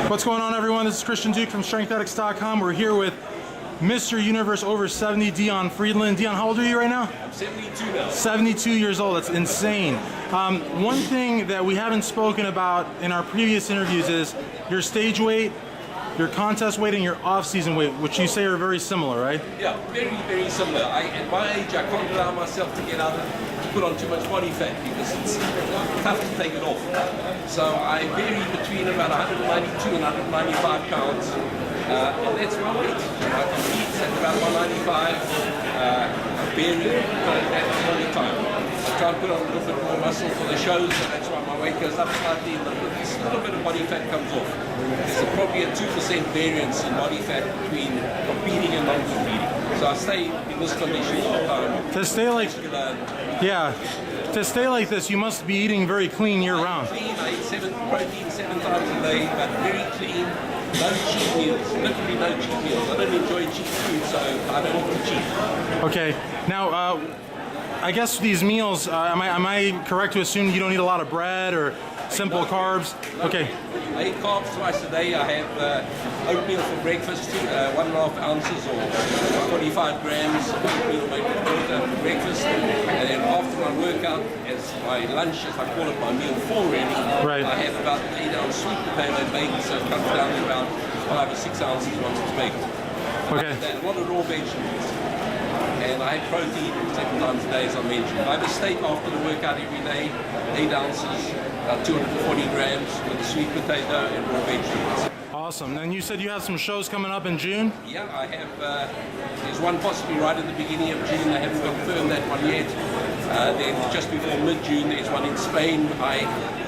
What's going on, everyone? This is Christian Duke from StrengthAddicts.com. We're here with Mr. Universe over 70, Dion Friedland. Dion, how old are you right now? I'm 72 now. 72 years old. That's insane. One thing that we haven't spoken about in our previous interviews is your stage weight, your contest weight, and your off-season weight, which you say are very similar, right? Yeah, very, very similar. At my age, I can't allow myself to get out and put on too much body fat because it's tough to take it off. So I vary between about 192 and 195 pounds. And that's my weight. I compete at about 195. I vary all the time. I try and put on a little bit more muscle for the shows, and that's why my weight goes up slightly, and a little bit of body fat comes off. There's probably a 2% variance in body fat between competing and non-competing. So I stay in this condition all the time. To stay like, to stay like this, you must be eating very clean year-round. Clean. I eat protein 7 times a day, but very clean. No cheat meals, literally no cheat meals. I don't enjoy cheap food, so I don't want to cheat. Okay, now I guess these meals, am I correct to assume you don't eat a lot of bread or simple carbs? Okay. I eat carbs twice a day. I have oatmeal for breakfast, 1.5 ounces or 45 grams of oatmeal made with butter for breakfast. And then after my workout, as my lunch, as I call it, my meal 4 really, right. I have about 8 ounce sweet potato baked, so it comes down to about 5 or 6 ounces once it's baked. Okay. A lot of raw vegetables. And I have protein 7 times a day, as I mentioned. I have a steak after the workout every day, 8 ounces, about 240 grams with a sweet potato and raw vegetables. Awesome. And you said you have some shows coming up in June? Yeah, I have. There's one possibly right at the beginning of June. I haven't confirmed that one yet. Then just before mid-June, there's one in Spain, IBFF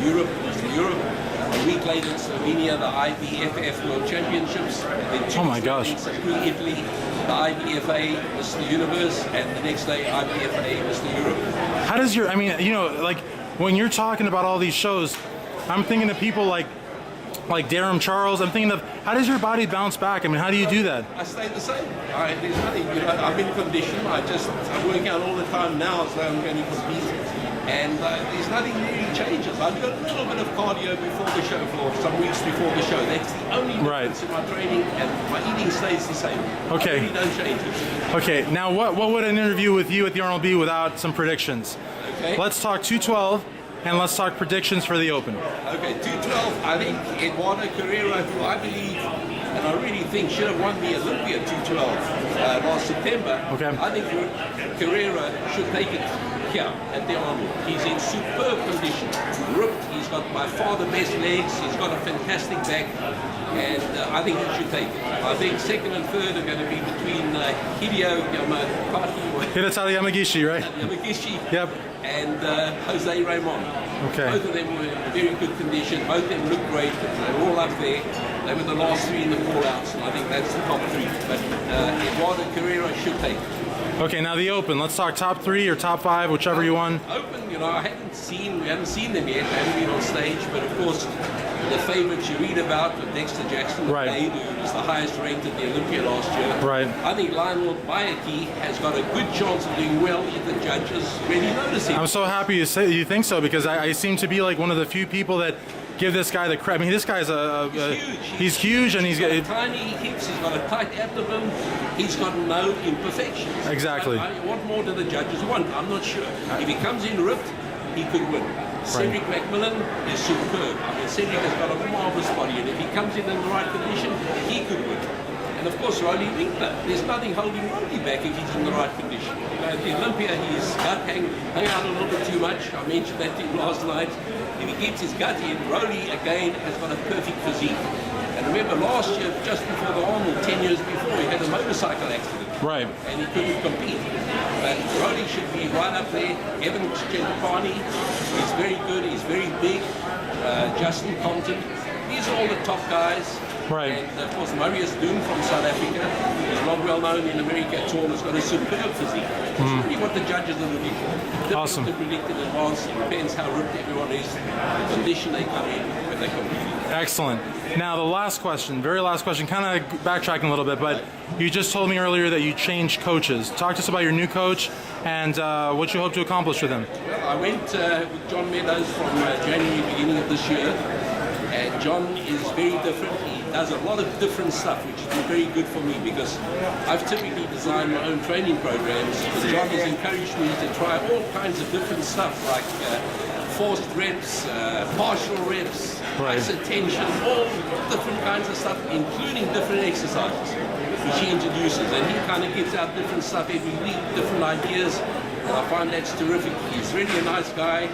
Europe. A week later in Slovenia, the IBFF World Championships. Then oh my gosh. Italy, the IBFA Mr. Universe, and the next day IBFA Mr. Europe. How does your, I mean, you know, like when you're talking about all these shows, I'm thinking of people like Darren Charles. I'm thinking of, how does your body bounce back? I mean, how do you do that? I stay the same. There's nothing, you know, I'm in condition. I'm working out all the time now as though I'm going to compete. And there's nothing really changes. I do a little bit of cardio before the show, for some weeks before the show. That's the only difference in my training, and my eating stays the same. Okay. I really don't change it. Okay, now what would an interview with you at the Arnold be without some predictions? Okay. Let's talk 212, and let's talk predictions for the Open. Okay, 212, I think Eduardo Carrera, who I believe, and I really think should have won the Olympia 212 last September. Okay. I think Carrera should take it here at the Arnold. He's in superb condition, ripped, he's got by far the best legs, he's got a fantastic back, and I think he should take it. I think second and third are going to be between Hideo Yamagishi, right? Yamagishi. Yep. And Jose Raymond. Okay. Both of them were in very good condition. Both of them looked great. They were all up there. They were the last 3 in the call-outs, and I think that's the top 3. But Eduardo Carrera should take it. Okay, now the Open. Let's talk top 3 or top 5, whichever you want. Open, you know, we haven't seen them yet. They haven't been on stage, but of course, the favorites you read about with Dexter Jackson, right, who was the highest ranked at the Olympia last year. Right. I think Lionel Bayaki has got a good chance of doing well if the judges really notice him. I'm so happy you think so, because I seem to be like one of the few people that give this guy the credit. I mean, this guy's he's huge, and he's got tiny hips, he's got a tight abdomen, he's got no imperfections. Exactly. What more do the judges want? I'm not sure. If he comes in ripped, he could win. Cedric McMillan is superb. I mean, Cedric has got a marvelous body, and if he comes in the right condition, he could win. And of course, Ronnie Winkler, there's nothing holding Ronnie back if he's in the right condition. You know, at the Olympia, his gut hung out a little bit too much. I mentioned that to him last night. If he keeps his gut in, Ronnie, again, has got a perfect physique. And remember, last year, just before the Arnold, 10 years before, he had a motorcycle accident. Right. And he couldn't compete. But Ronnie should be right up there. Evan Centopani, he's very good, he's very big. Justin Compton, these are all the top guys. Right. And of course, Marius Doom from South Africa. He's not well known in America at all. He's got a superb physique. It's really what the judges are looking for. Difficult Awesome. to predict in advance. It depends how ripped everyone is, the condition they come in when they compete. Excellent. Now the last question, very last question, kind of backtracking a little bit, but you just told me earlier that you changed coaches. Talk to us about your new coach and what you hope to accomplish with him. Well, I went with John Meadows from January, beginning of this year. And John is very different. He does a lot of different stuff, which has been very good for me because I've typically designed my own training programs. But John has encouraged me to try all kinds of different stuff like forced reps, partial reps, iso tension, all different kinds of stuff, including different exercises, which he introduces. And he kind of gives out different stuff every week, different ideas, and I find that's terrific. He's really a nice guy.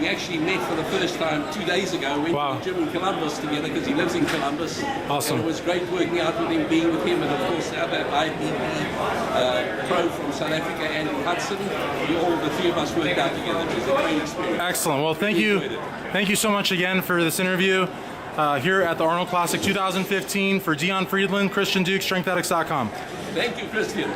We actually met for the first time 2 days ago. We went to the gym in Columbus together because he lives in Columbus. Awesome. And it was great working out with him, being with him, and of course the other IBB pro from South Africa, Andrew Hudson. The three of us worked out together. It was a great experience. Excellent. Well, thank you so much again for this interview here at the Arnold Classic 2015 for Dion Friedland, Christian Duke, StrengthAddicts.com. Thank you, Christian.